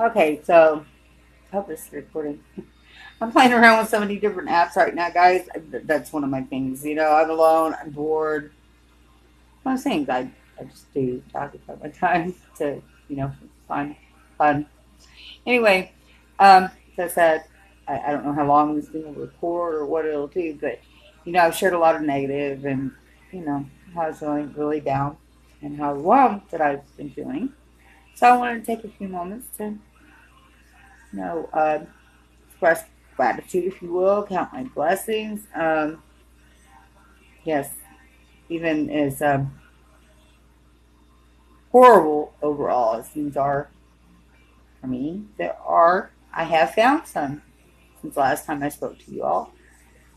Okay, so I hope this is recording. I'm playing around with so many different apps right now, guys. That's one of my things. I'm alone. I'm bored. One of the things I just do to occupy my time to find fun. Anyway, as I said, I don't know how long this thing will record or what it'll do, but I've shared a lot of negative and how I was feeling really down and how overwhelmed that I've been feeling. So I wanted to take a few moments to express gratitude, if you will, count my blessings. Yes, even as horrible overall as things are for me, I have found some since the last time I spoke to you all.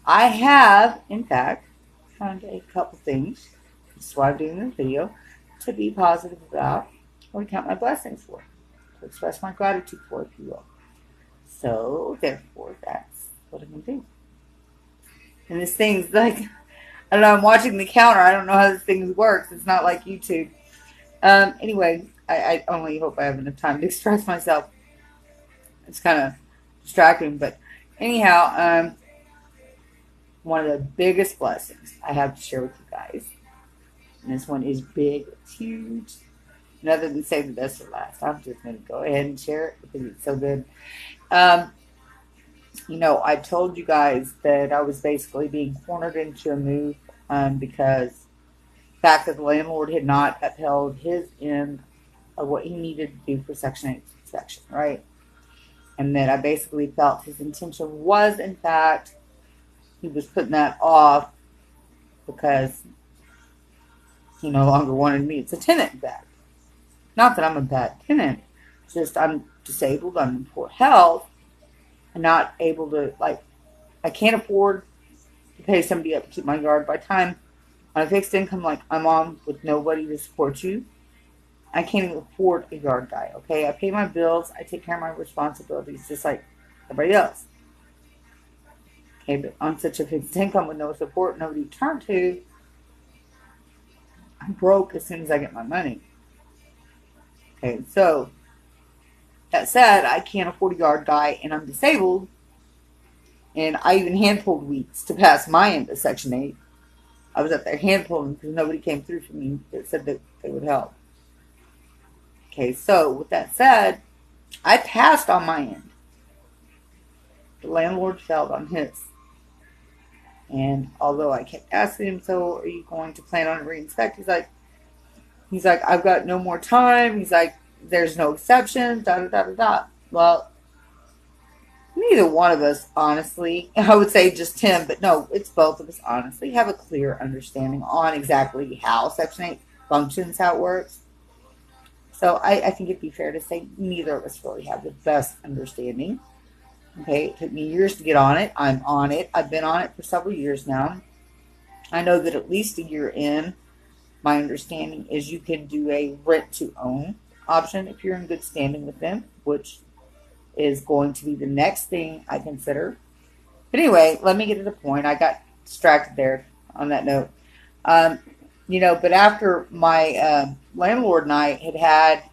I have, in fact, found a couple things. This is why I'm doing this video, to be positive about or to count my blessings for, to express my gratitude for, if you will. So, therefore, that's what I'm going to do. And this thing's like, I don't know, I'm watching the counter. I don't know how this thing works. It's not like YouTube. Anyway, I only hope I have enough time to express myself. It's kind of distracting, but anyhow, one of the biggest blessings I have to share with you guys, and this one is big, it's huge. And other than say the best for last, I'm just going to go ahead and share it because it's so good. I told you guys that I was basically being cornered into a move because the fact that the landlord had not upheld his end of what he needed to do for Section 8 inspection, right? And that I basically felt his intention was, in fact, he was putting that off because he no longer wanted me as a tenant back. Not that I'm a bad tenant, just I'm disabled, I'm in poor health, I'm not able to, I can't afford to pay somebody up to keep my yard. By the time on a fixed income like I'm on with nobody to support you, I can't even afford a yard guy, okay? I pay my bills, I take care of my responsibilities just like everybody else. Okay, but on such a fixed income with no support, nobody to turn to, I'm broke as soon as I get my money. Okay, so that said, I can't afford a yard guy and I'm disabled, and I even hand pulled weeks to pass my end of Section 8. I was up there hand pulling because nobody came through for me that said that they would help. Okay, so with that said, I passed on my end. The landlord failed on his. And although I kept asking him, so are you going to plan on reinspect? He's like, I've got no more time. He's like, there's no exceptions, da da da da da. Well, neither one of us, honestly, I would say just him, but no, it's both of us, honestly, have a clear understanding on exactly how Section 8 functions, how it works. So I think it'd be fair to say neither of us really have the best understanding. Okay, it took me years to get on it. I'm on it. I've been on it for several years now. I know that at least a year in, my understanding is you can do a rent-to-own option if you're in good standing with them, which is going to be the next thing I consider. But anyway, let me get to the point. I got distracted there on that note. But after my landlord and I had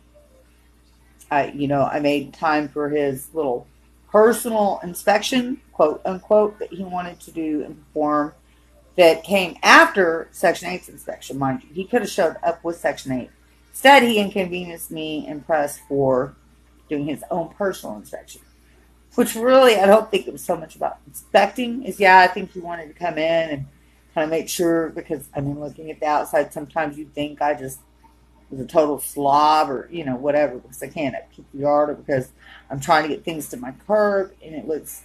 I made time for his little personal inspection, quote unquote, that he wanted to do and perform that came after Section 8's inspection, mind you. He could have showed up with Section 8. Instead, he inconvenienced me and pressed for doing his own personal inspection, which really I don't think it was so much about inspecting. I think he wanted to come in and kind of make sure, because looking at the outside, sometimes you think I just was a total slob or whatever because I can't keep the yard, or because I'm trying to get things to my curb and it looks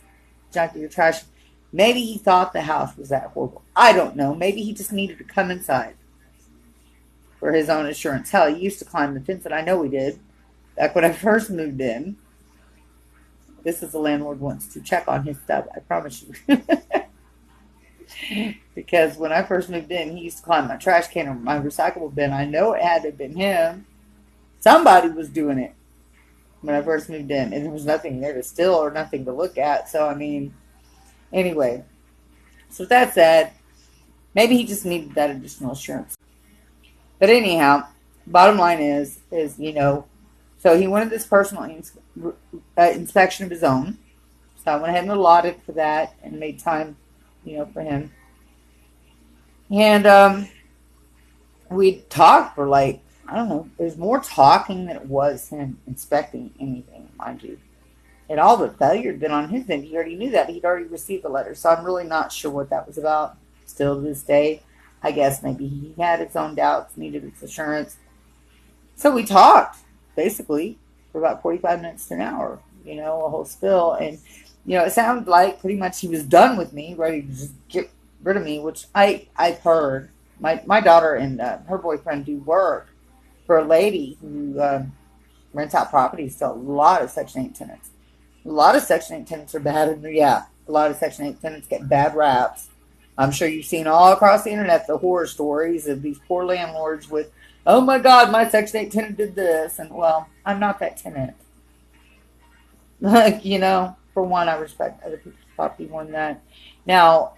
junky or trash. Maybe he thought the house was that horrible. I don't know. Maybe he just needed to come inside for his own assurance. Hell, he used to climb the fence, and I know he did back when I first moved in. This is the landlord wants to check on his stuff, I promise you. Because when I first moved in, he used to climb my trash can or my recyclable bin. I know it had to have been him. Somebody was doing it when I first moved in, and there was nothing there to steal or nothing to look at. So, anyway. So with that said, maybe he just needed that additional assurance. But anyhow, bottom line is So he wanted this personal inspection of his own. So I went ahead and allotted for that and made time, for him. And we talked for like, I don't know, there's more talking than it was him inspecting anything, mind you. And all the failure had been on his end. He already knew that. He'd already received the letter. So I'm really not sure what that was about. Still to this day, I guess maybe he had his own doubts, needed its assurance. So we talked, basically, for about 45 minutes to an hour, a whole spill. And, it sounded like pretty much he was done with me, ready to just get rid of me, which I've heard. My daughter and her boyfriend do work for a lady who rents out properties to a lot of Section 8 tenants. A lot of Section 8 tenants are bad, and a lot of Section 8 tenants get bad raps. I'm sure you've seen all across the internet the horror stories of these poor landlords with, oh my God, my Section 8 tenant did this. And, well, I'm not that tenant. Like, for one, I respect other people's property more than that. Now,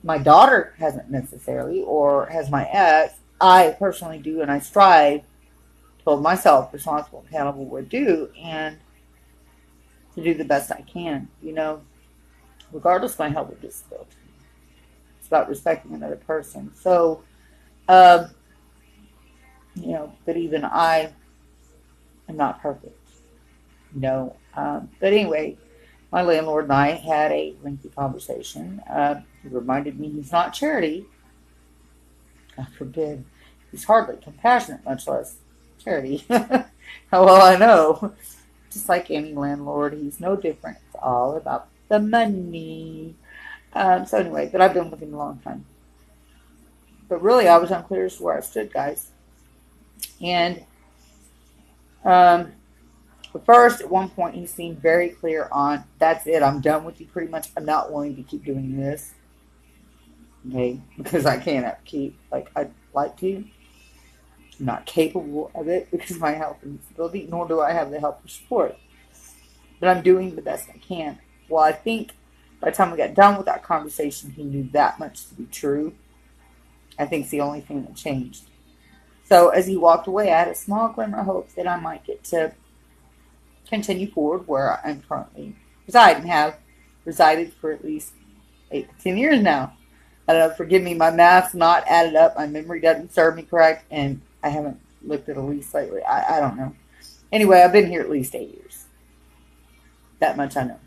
my daughter hasn't necessarily, or has my ex. I personally do, and I strive to hold myself responsible and accountable where I do, and to do the best I can, regardless of my health or disability. It's about respecting another person. So, but even I am not perfect, But anyway, my landlord and I had a lengthy conversation. He reminded me he's not charity. God forbid. He's hardly compassionate, much less charity. How well I know. Just like any landlord, he's no different. It's all about the money. So anyway, but I've been with him a long time. But really, I was unclear as to where I stood, guys. And but first, at one point, he seemed very clear on, that's it, I'm done with you pretty much. I'm not willing to keep doing this. Okay? Because I can't keep, I'd like to. I'm not capable of it because of my health and disability, nor do I have the help or support. But I'm doing the best I can. Well, I think by the time we got done with that conversation, he knew that much to be true. I think it's the only thing that changed. So as he walked away, I had a small glimmer of hope that I might get to continue forward where I'm currently reside and have resided for at least 8 to 10 years now. I don't know, forgive me, my math's not added up. My memory doesn't serve me correct, and I haven't looked at a lease lately. I don't know. Anyway, I've been here at least 8 years. That much I know.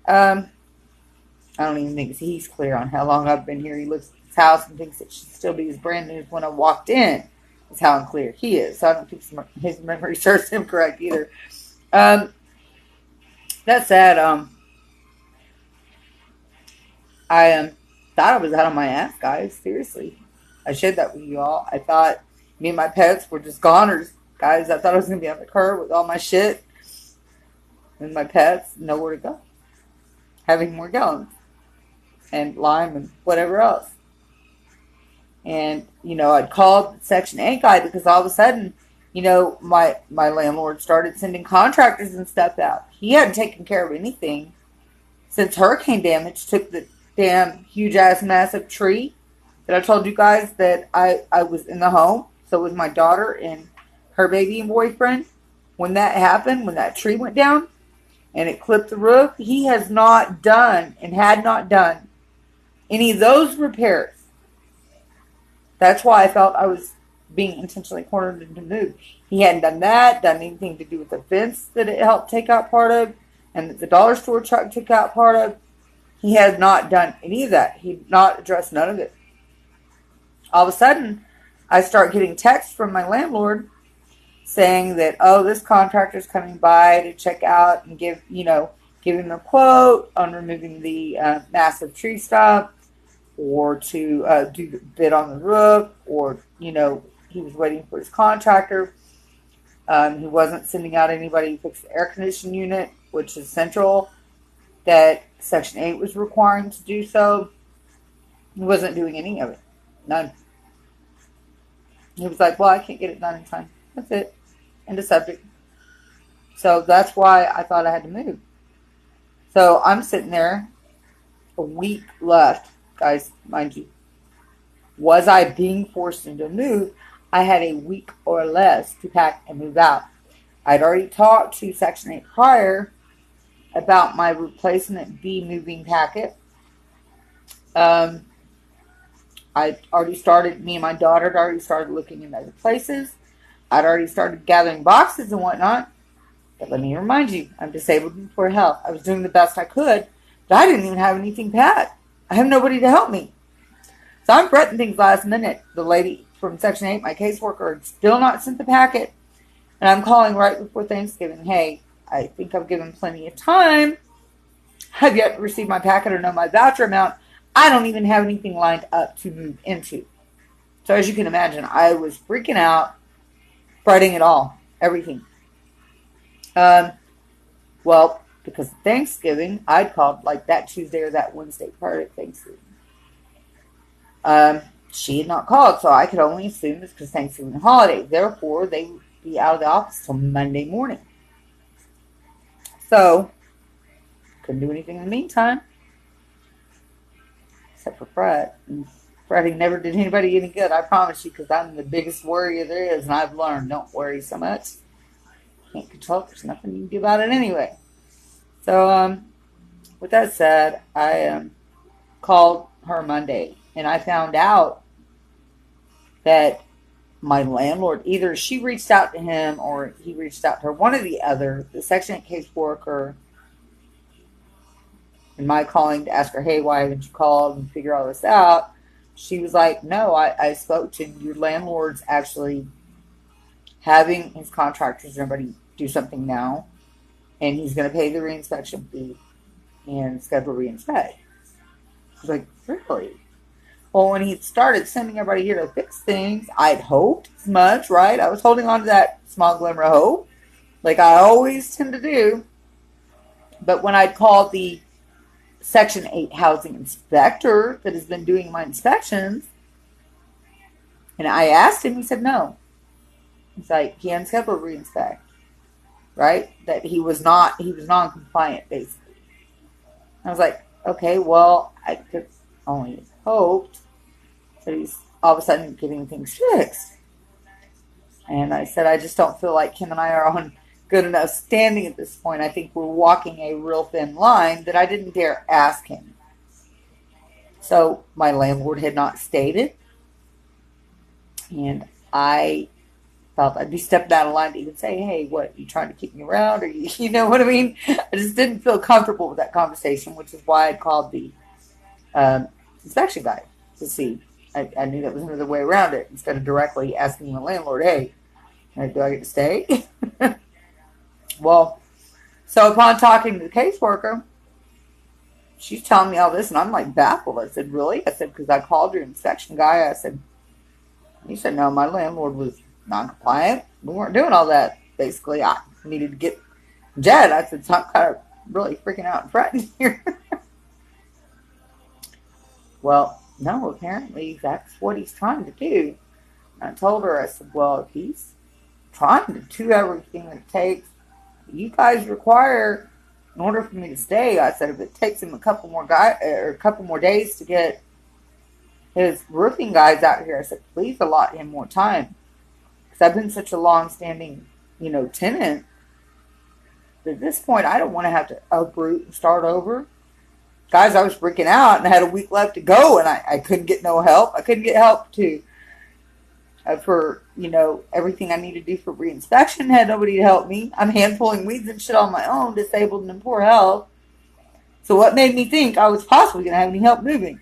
I don't even think he's clear on how long I've been here. He looks at his house and thinks it should still be as brand new as when I walked in. Is how unclear he is. So I don't think his memory serves him correct either. That said, I thought I was out of my ass, guys. Seriously. I shared that with you all. I thought me and my pets were just goners, guys. I thought I was going to be on the curb with all my shit. And my pets, nowhere to go. Having more gallons. And lime and whatever else. And, I'd called Section 8 guy because all of a sudden, my landlord started sending contractors and stuff out. He hadn't taken care of anything since hurricane damage took the damn huge-ass massive tree that I told you guys that I was in the home. So was my daughter and her baby and boyfriend. When that happened, when that tree went down and it clipped the roof, he has not done and had not done any of those repairs. That's why I felt I was being intentionally cornered into move. He hadn't done that, done anything to do with the fence that it helped take out part of, and that the dollar store truck took out part of. He has not done any of that. He had not addressed none of it. All of a sudden, I start getting texts from my landlord saying that, oh, this contractor's coming by to check out and give him a quote on removing the massive tree stump, or to do the bid on the roof, or, he was waiting for his contractor. He wasn't sending out anybody to fix the air conditioning unit, which is central, that Section 8 was requiring to do so. He wasn't doing any of it. None. He was like, well, I can't get it done in time. That's it. End of subject. So that's why I thought I had to move. So I'm sitting there, a week left. Guys, mind you, was I being forced into a move? I had a week or less to pack and move out. I'd already talked to Section 8 prior about my replacement B moving packet. I already started, me and my daughter had already started looking in other places. I'd already started gathering boxes and whatnot. But let me remind you, I'm disabled and poor health. I was doing the best I could, but I didn't even have anything packed. I have nobody to help me. So I'm fretting things last minute. The lady from Section 8, my caseworker, had still not sent the packet. And I'm calling right before Thanksgiving. Hey, I think I've given plenty of time. I've yet to receive my packet or know my voucher amount. I don't even have anything lined up to move into. So as you can imagine, I was freaking out, fretting it all, everything. Well, because of Thanksgiving, I'd called like that Tuesday or that Wednesday prior to Thanksgiving. She had not called, so I could only assume it's because Thanksgiving holiday. Therefore, they would be out of the office till Monday morning. So, couldn't do anything in the meantime. Except for fret. And fretting never did anybody any good, I promise you, because I'm the biggest worrier there is, and I've learned, don't worry so much. Can't control it. There's nothing you can do about it anyway. So, with that said, I called her Monday, and I found out that my landlord, either she reached out to him or he reached out to her, one or the other, the Section 8 caseworker, and my calling to ask her, hey, why haven't you called and figure all this out? She was like, no, I spoke to your landlord's actually having his contractors and everybody do something now, and he's going to pay the reinspection fee and schedule reinspect. I was like, really? Well, when he started sending everybody here to fix things, I'd hoped as much, right? I was holding on to that small glimmer of hope, like I always tend to do. But when I'd called the Section 8 housing inspector that has been doing my inspections, and I asked him, he said no. He's like, he hadn't scheduled reinspect, right? That he was non-compliant, basically. I was like, okay, well, I could only hoped that he's all of a sudden getting things fixed. And I said, I just don't feel like him and I are on good enough standing at this point. I think we're walking a real thin line that I didn't dare ask him. So my landlord had not stated, and I felt I'd be stepping out of line to even say, hey, what, you trying to keep me around? Or you know what I mean? I just didn't feel comfortable with that conversation, which is why I called the inspection guy to see. I knew that was another way around it, instead of directly asking the landlord, hey, do I get to stay? Well, so upon talking to the caseworker, she's telling me all this, and I'm like baffled. I said, really? I said, because I called your inspection guy. I said, he said, no, my landlord was non-compliant. We weren't doing all that. Basically, I needed to get Jed. I said, so I'm kind of really freaking out and fretting here. Well, no, apparently that's what he's trying to do. And I told her, I said, well, if he's trying to do everything it takes, you guys require, in order for me to stay, I said, if it takes him a couple more days to get his roofing guys out here, I said, please allot him more time. Because I've been such a long-standing, tenant. But at this point, I don't want to have to uproot and start over. Guys, I was freaking out and I had a week left to go, and I couldn't get no help. I couldn't get help for everything I needed to do for reinspection. Had nobody to help me. I'm hand pulling weeds and shit on my own, disabled and in poor health. So what made me think I was possibly going to have any help moving?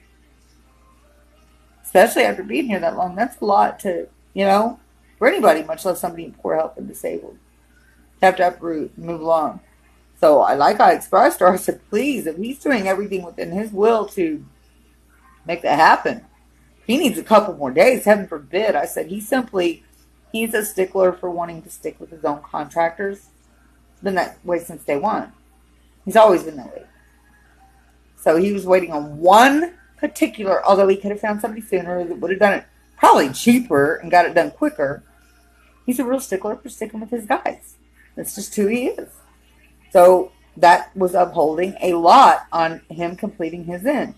Especially after being here that long. That's a lot to, for anybody, much less somebody in poor health and disabled. Have to uproot and move along. So I expressed to her, I said, please, if he's doing everything within his will to make that happen, he needs a couple more days, heaven forbid. I said, he's a stickler for wanting to stick with his own contractors. Been that way since day one. He's always been that way. So he was waiting on one particular, although he could have found somebody sooner that would have done it probably cheaper and got it done quicker. He's a real stickler for sticking with his guys. That's just who he is. So that was upholding a lot on him completing his end.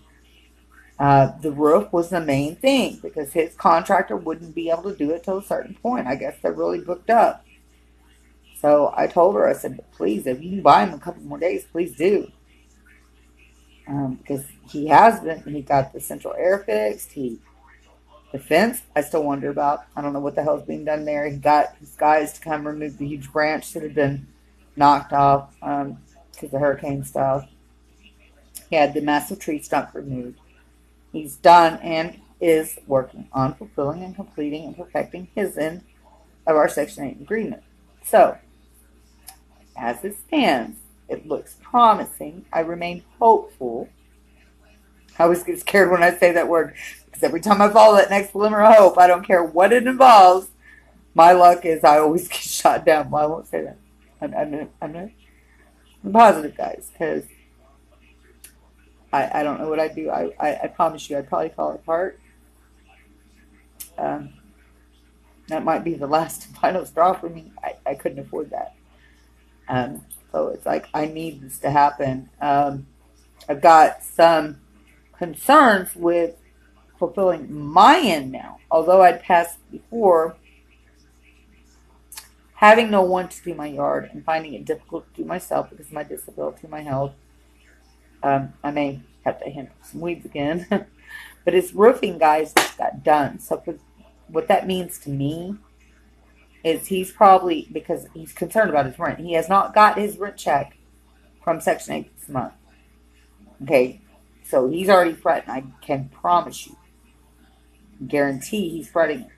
The roof was the main thing because his contractor wouldn't be able to do it till a certain point. I guess they're really booked up. So I told her, I said, please, if you can buy him a couple more days, please do. Because he has been, he got the central air fixed. The fence, I still wonder about. I don't know what the hell's being done there. He got his guys to come remove the huge branch that had been knocked off because of hurricane stuff. He had the massive tree stump removed. He's done and is working on fulfilling and completing and perfecting his end of our Section 8 agreement. So, as it stands, it looks promising. I remain hopeful. I always get scared when I say that word because every time I follow that next glimmer of hope, I don't care what it involves. My luck is I always get shot down. Well, I won't say that. I'm positive, guys, because I don't know what I'd do. I promise you I'd probably fall apart. That might be the last and final straw for me. I couldn't afford that. So it's like I need this to happen. I've got some concerns with fulfilling my end now. Although I'd passed before, having no one to do my yard and finding it difficult to do myself because of my disability, my health. I may have to handle some weeds again. But his roofing guys just got done. So what that means to me is he's probably, because he's concerned about his rent, he has not got his rent check from Section 8 this month. Okay, so he's already fretting. I can promise you, guarantee he's fretting it.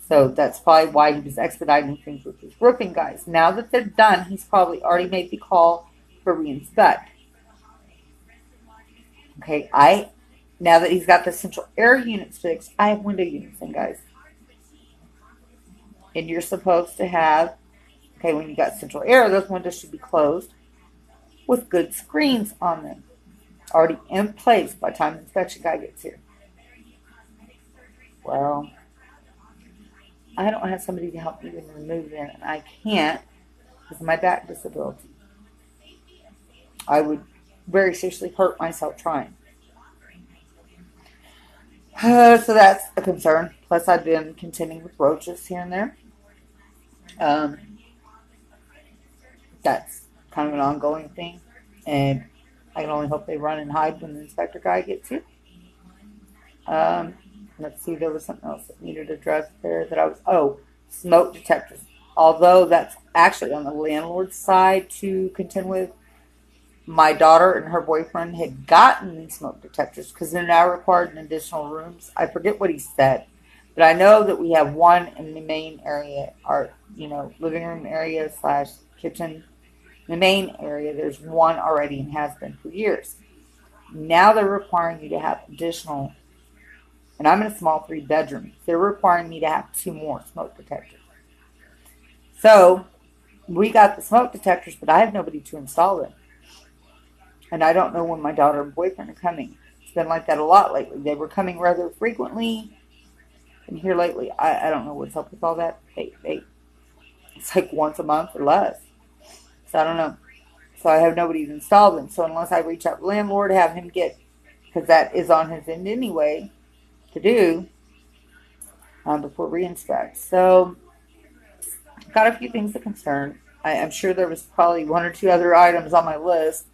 So that's probably why he was expediting things with his roofing guys. Now that they're done, he's probably already made the call for reinspect. Okay, now that he's got the central air units fixed, I have window units in, guys. And you're supposed to have, okay, when you got central air, those windows should be closed with good screens on them. Already in place by the time the inspection guy gets here. Well, I don't have somebody to help me even remove them, and I can't because of my back disability. I would very seriously hurt myself trying. So that's a concern. Plus, I've been contending with roaches here and there. That's kind of an ongoing thing. And I can only hope they run and hide when the inspector guy gets here. Let's see, there was something else that needed addressed there smoke detectors. Although that's actually on the landlord's side to contend with, my daughter and her boyfriend had gotten these smoke detectors because they're now required in additional rooms. I forget what he said, but I know that we have one in the main area, our living room area / kitchen. The main area, there's one already and has been for years. Now they're requiring you to have additional, and I'm in a small 3-bedroom. They're requiring me to have 2 more smoke detectors. So we got the smoke detectors, but I have nobody to install them. And I don't know when my daughter and boyfriend are coming. It's been like that a lot lately. They were coming rather frequently. And here lately, I don't know what's up with all that. It's like once a month or less. So I don't know. So I have nobody to install them. So unless I reach out to the landlord, have him get, because that is on his end anyway, to do before reinspect. So got a few things to concern. I'm sure there was probably 1 or 2 other items on my list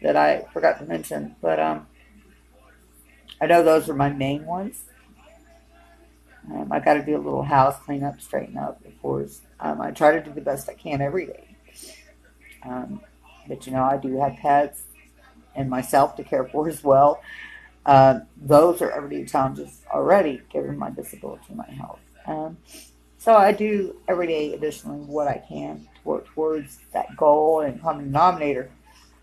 that I forgot to mention, but I know those are my main ones. I got to do a little house cleanup, straighten up, of course. I try to do the best I can every day. But I do have pets and myself to care for as well. Those are everyday challenges already, given my disability and my health. So I do every day, additionally, what I can to work towards that goal and common denominator.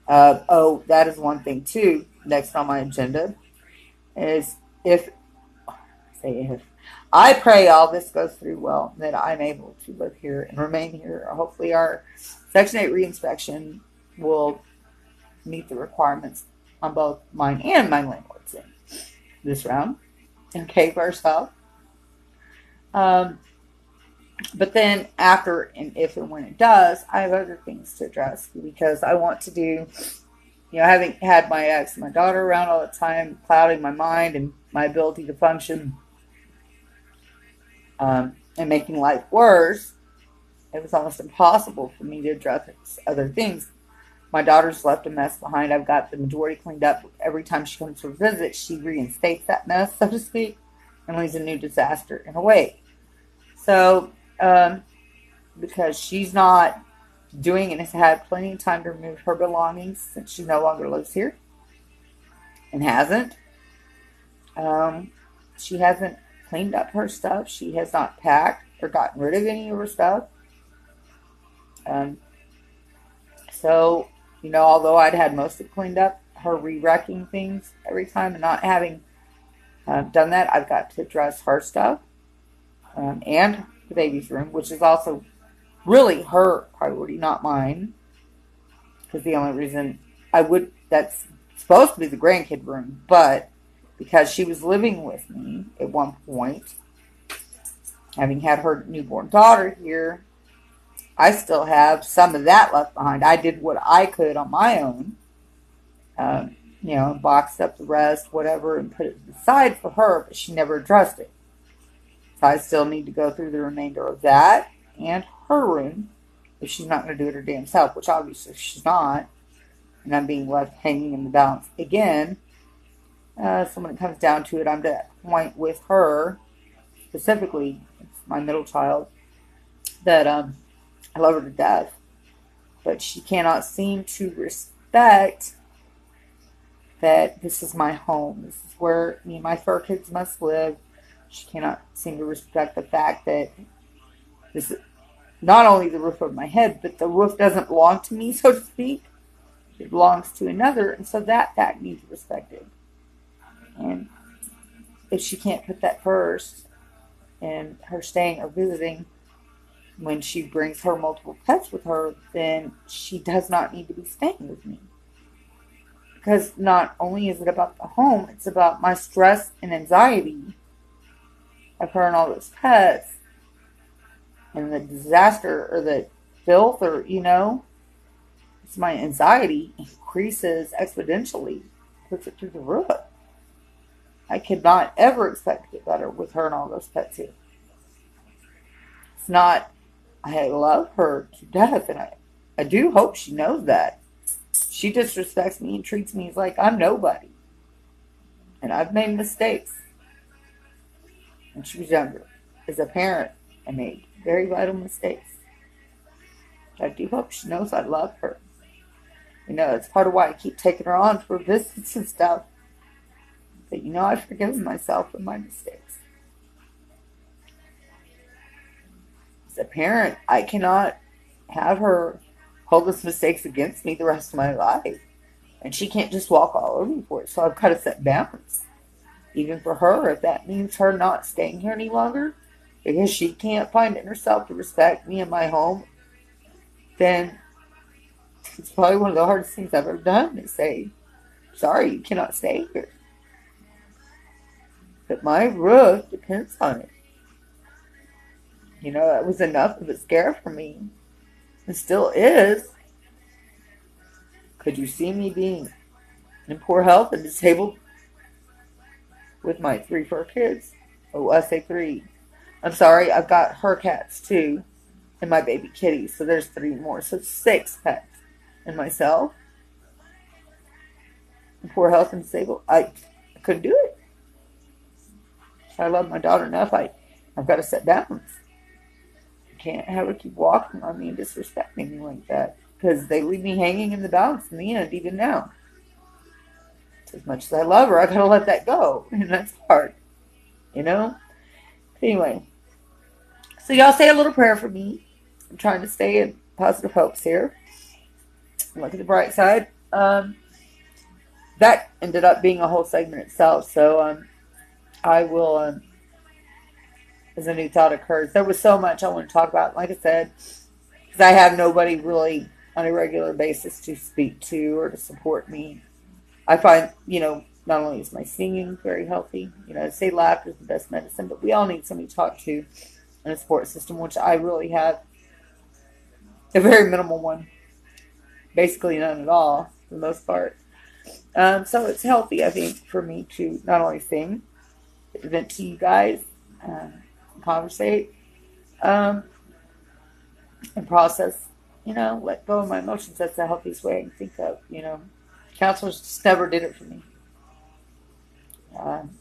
That is one thing too. Next on my agenda is if I pray all this goes through well, that I'm able to live here and remain here. Hopefully our Section 8 reinspection will meet the requirements on both mine and my landlord's in this round. Okay, first off. But then after and if and when it does, I have other things to address because I want to do, having had my ex and my daughter around all the time, clouding my mind and my ability to function, and making life worse, it was almost impossible for me to address other things. My daughter's left a mess behind. I've got the majority cleaned up. Every time she comes for a visit, she reinstates that mess, so to speak, and leaves a new disaster in a way. So, because she's not doing and has had plenty of time to remove her belongings since she no longer lives here and hasn't. She hasn't cleaned up her stuff. She has not packed or gotten rid of any of her stuff. So, although I'd had most of it cleaned up, her re-wrecking things every time and not having done that, I've got to address her stuff and the baby's room, which is also really her priority, not mine. Because the only reason that's supposed to be the grandkid room, but because she was living with me at one point, having had her newborn daughter here, I still have some of that left behind. I did what I could on my own, boxed up the rest, whatever, and put it aside for her, but she never addressed it. So I still need to go through the remainder of that and her room if she's not going to do it her damn self, which obviously she's not, and I'm being left hanging in the balance again. So when it comes down to it, I'm to that point with her, specifically, it's my middle child, that I love her to death, but she cannot seem to respect that this is my home. This is where me and my fur kids must live. She cannot seem to respect the fact that this is not only the roof over my head, but the roof doesn't belong to me, so to speak. It belongs to another, and so that fact needs respected. And if she can't put that first, and her staying or visiting when she brings her multiple pets with her, then she does not need to be staying with me. Because not only is it about the home, it's about my stress and anxiety of her and all those pets, and the disaster or the filth, or it's my anxiety increases exponentially, puts it through the roof. I could not ever expect to get better with her and all those pets here. It's not, I love her to death, and I do hope she knows that. She disrespects me and treats me as like I'm nobody. And I've made mistakes. When she was younger, as a parent, I made very vital mistakes. I do hope she knows I love her. It's part of why I keep taking her on for visits and stuff. But I've forgiven myself for my mistakes. As a parent, I cannot have her hold those mistakes against me the rest of my life. And she can't just walk all over me for it. So I've got to set boundaries. Even for her, if that means her not staying here any longer, because she can't find it in herself to respect me and my home, then it's probably one of the hardest things I've ever done, is say, sorry, you cannot stay here. But my roof depends on it. That was enough of a scare for me. And still is. Could you see me being in poor health and disabled with my 3 fur kids? Oh, I say 3. I'm sorry, I've got her cats too, and my baby kitty, so there's 3 more. So 6 pets. And myself. In poor health and disabled. I couldn't do it. I love my daughter enough. I've got to set bounds. I can't have her keep walking on me and disrespecting me like that, because they leave me hanging in the balance in the end, even now. As much as I love her, I got to let that go, and that's hard, Anyway, so y'all say a little prayer for me. I'm trying to stay in positive hopes here. Look at the bright side. That ended up being a whole segment itself, so I will, as a new thought occurs. There was so much I want to talk about, like I said, because I have nobody really on a regular basis to speak to or to support me. I find, not only is my singing very healthy, they say laughter is the best medicine, but we all need somebody to talk to in a support system, which I really have a very minimal one. Basically none at all, for the most part. So it's healthy, I think, for me to not only sing, but vent to you guys, conversate. and process, let go of my emotions. That's the healthiest way I can think of, Counselors just never did it for me.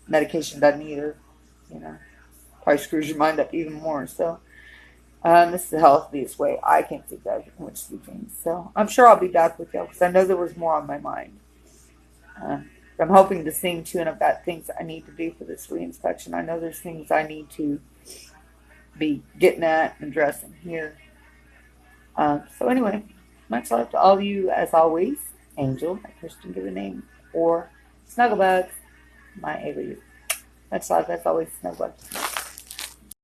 Medication doesn't either, you know. Probably screws your mind up even more. So this is the healthiest way I can think of in which to do things. So I'm sure I'll be back with y'all because I know there was more on my mind. Uh, I'm hoping to sing too, and I've got things I need to do for this reinspection. I know there's things I need to be getting at and addressing here. So anyway, much love to all of you as always. Angel, my Christian given name, or Snugglebugs, my alias. Much love as always, Snugglebugs.